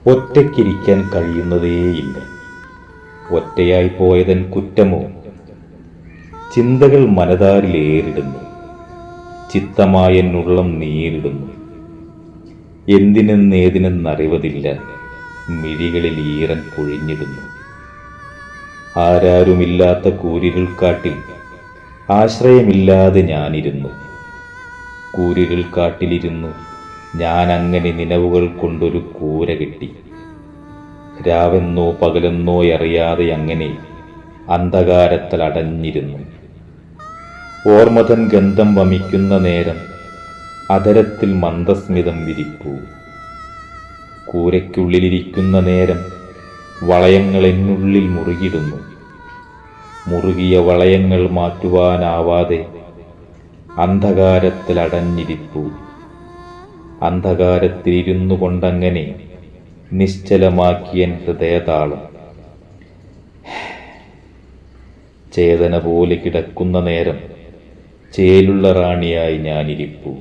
ഒറ്റയ്ക്കിരിക്കാൻ കഴിയുന്നതേയില്ല. ഒറ്റയായി പോയതൻ കുറ്റമോ? ചിന്തകൾ മനതാരിലേറിടുന്നു, ചിത്തമായെന്നുള്ളം നീരിടുന്നു. എന്തിനെന്നേതിനെന്നറിവതില്ല, മിഴികളിൽ ഈറൻ പൊഴിഞ്ഞിടുന്നു. ആരാരുമില്ലാത്ത കൂരിരുൾ കാട്ടിൽ ആശ്രയമില്ലാതെ ഞാനിരുന്നു. കൂരിരുൾ കാട്ടിലിരുന്നു ഞാനങ്ങനെ നിലവുകൾ കൊണ്ടൊരു കൂര കെട്ടി. രാവെന്നോ പകലെന്നോ അറിയാതെ അങ്ങനെ അന്ധകാരത്തിൽ അടഞ്ഞിരുന്നു. ഓർമ്മതൻ ഗന്ധം വമിക്കുന്ന നേരം അധരത്തിൽ മന്ദസ്മിതം വിരിപ്പൂ. കൂരയ്ക്കുള്ളിലിരിക്കുന്ന നേരം വളയങ്ങൾ എന്നുള്ളിൽ മുറുകിടുന്നു. മുറുകിയ വളയങ്ങൾ മാറ്റുവാനാവാതെ അന്ധകാരത്തിൽ അടഞ്ഞിരിപ്പൂ. അന്ധകാരത്തിലിരുന്നു കൊണ്ടങ്ങനെ നിശ്ചലമാക്കിയ ഹൃദയതാളം. ചേതന പോലെ കിടക്കുന്ന നേരം ചേലുള്ള റാണിയായി ഞാനിരിപ്പൂ.